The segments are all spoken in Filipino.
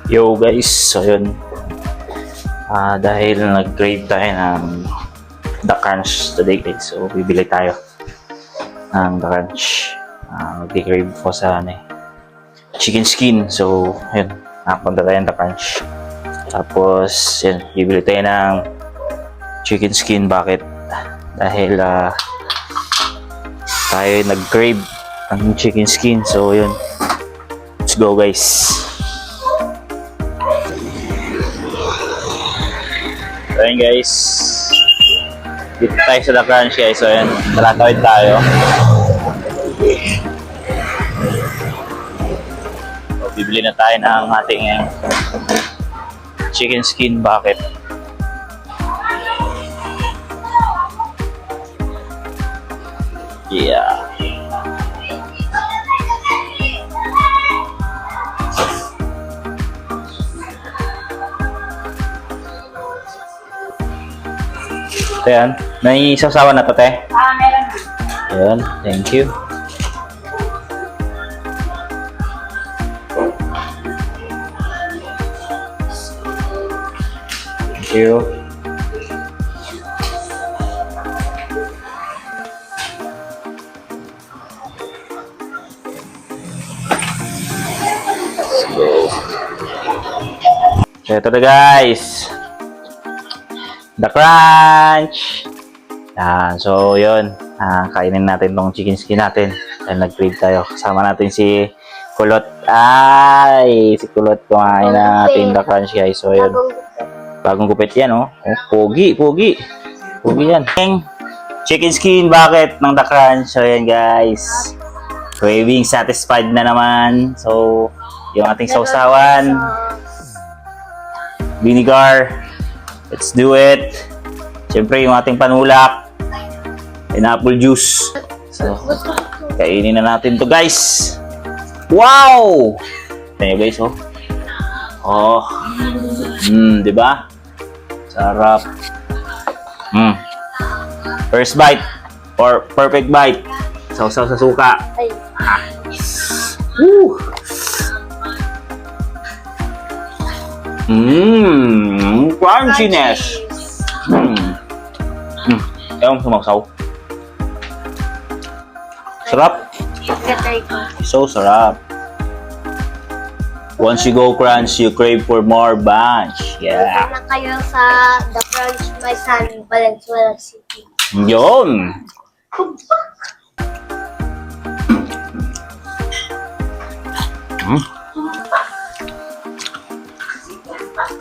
Yo guys, so yun. Dahil nag-crave tayo ng The Crunch today guys. So bibili tayo ng The Crunch. Mag-crave ko sa chicken skin. So yun, nakapunta tayo ng The Crunch. Tapos yun, bibili tayo ng chicken skin. Bakit? Dahil tayo nag-crave ng chicken skin. So yun, let's go guys. So yun guys, dito tayo sa The Crunch guys. So yun, talatawid tayo. So, bibili na tayo ng ating chicken skin. Bakit? Yeah. Ayan, may sasawa na to, te? Meron. Ayan, thank you. Thank you. Let's go. So, ito na guys. The Crunch! Yan. So, yun. Kainin natin tong chicken skin natin. Dahil nag-crave tayo. Kasama natin si Kulot. Ay! Si Kulot kumain na ating The Crunch, guys. So, yun. Bagong gupit yan, oh. Pogi, pogi. Pogi yan. Chicken skin bucket ng The Crunch. So, yan, guys. Craving satisfied na naman. So, yung ating sausawan. Vinegar. Let's do it. Siyempre, yung ating panulak. Pineapple juice. So, kainin na natin to guys. Wow! Tignan nyo guys, oh. Oh. Di ba? Sarap. First bite. Or perfect bite. Sausaw sa suka. Woo! Crunchiness. Ewan sumaksaw. Sarap. So sarap. Once you go crunch, you crave for more bunch. Yeah. Na kayo sa The Crunch by San Valenzuela City. Yun.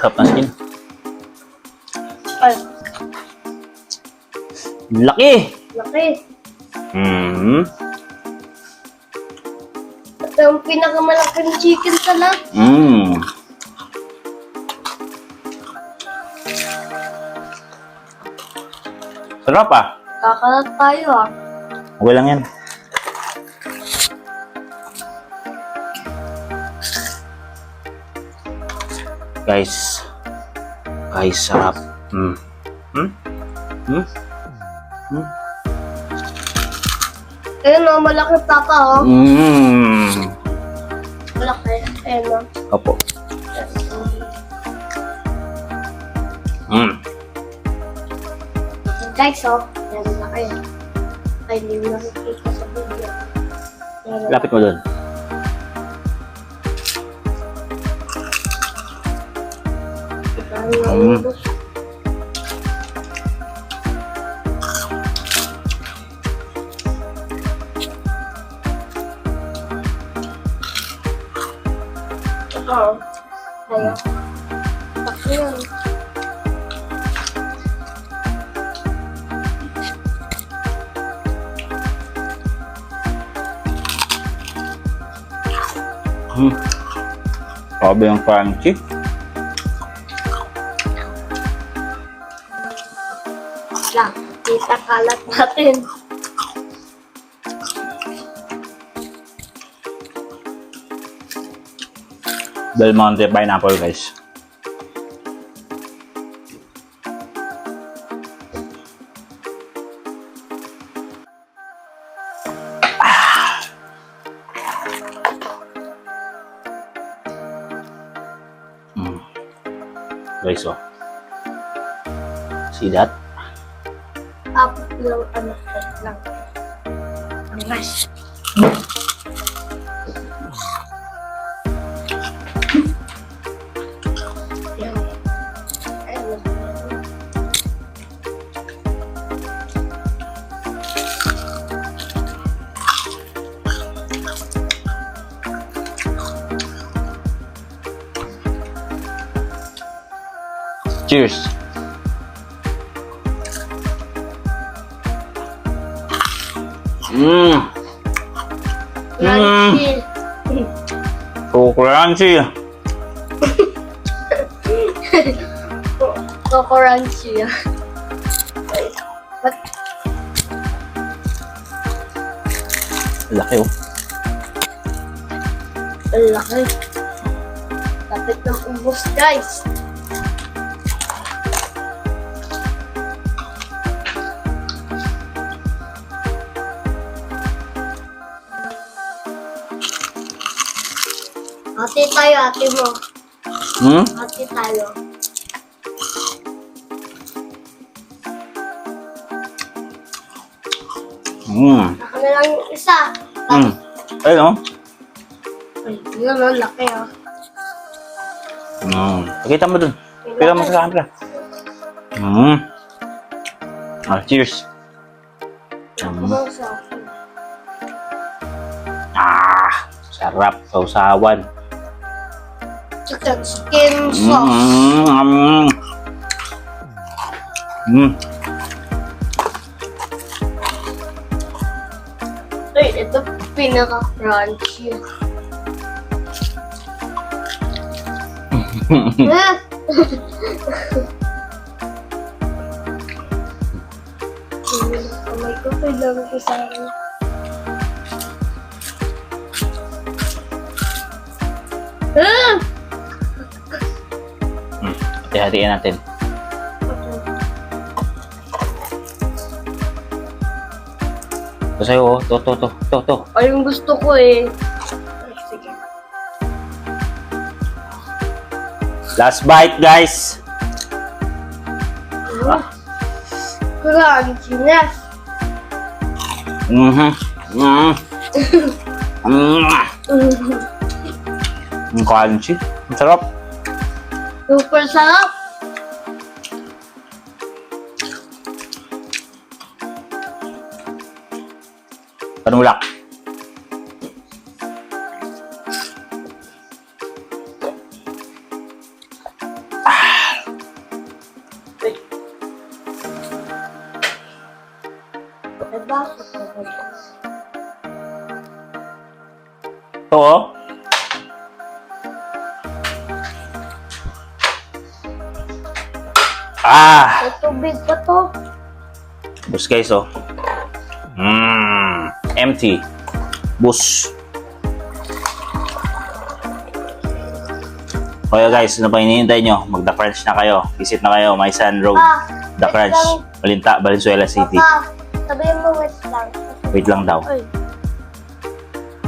Sarap na skin. Ay, Laki. laki. Ito yung pinakamalaking chicken sa lahat. Sarap ah. Kakalat tayo ah. Okay lang yan. Guys. Guys, sarap. Ayun oh, malaki papa oh. Malaki. Ayun oh. Opo. Guys oh. Yan na kayo. Ay, hindi mo nakikita sa video. Yan. Lapit mo dun. Oo. Ayun. Tapos yun. Sabi yung crunchy. Lang. Kita kalat natin. Del Monte pineapple guys. Guys, oh. See that? Tapos lang, ano, lang. Ang rice. Yan. Ayun. Cheers! Mmm! Crunchy. So crunchy! Crunchy. But, Laki, oh. ang laki. Lapit ng ubos, guys. Ate tayo, ate mo. Hmm? Ate tayo. Mmm! Ako na lang yung isa. Mmm! Ayun, oh. Ay, yun ang laki, ah. Mmm! Pakita mo dun. Pakita mo sa camera. Mmm! Ah, cheers! Ako lang sa akin. Ah! Sarap! Sausawan! Chicken sauce. Mmm! Mmm! Ay, ito pinaka-crunchy. Ah! Kamay ko, kailangan ko sa akin. Ah! Hati-hatiin natin. Ito sa'yo, oh. To. Ay, yung gusto ko eh. Ay, sige. Last bite, guys! Crunchiness. Mhm. Ang crunchy. Ang sarap. Super sarap. Panulak. Diba? Ito, oh. Ah! May tubig pa to. Bus, guys, oh. Empty. Bus. Kaya guys, ano pa hinihintay nyo? Mag-The Crunch na kayo. Visit na kayo, Maisan Road. The Crunch. Malinta, Valenzuela City. Papa, sabihin mo wait lang. Wait lang daw. Ay.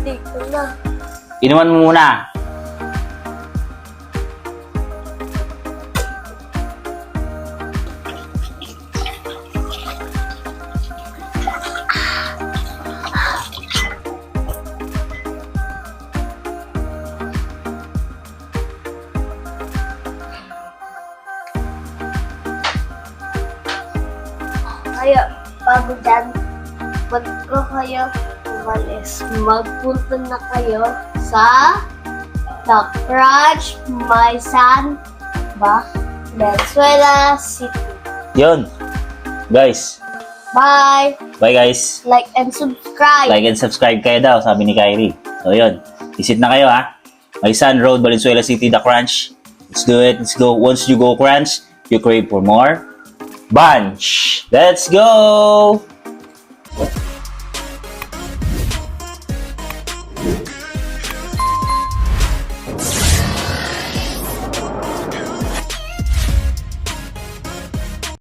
Dito na. Inuman mo muna. Kaya, bago dyan, ba't ko kayo umalis? Magpunta na kayo sa The Crunch, Maisan, Valenzuela City. Yun. Guys. Bye! Bye, guys. Like and subscribe. Like and subscribe kayo daw, sabi ni Kyrie. So, yun. Visit na kayo, ha. Maisan Road, Valenzuela City, The Crunch. Let's do it. Let's go. Once you go crunch, you crave for more bunch. Let's go!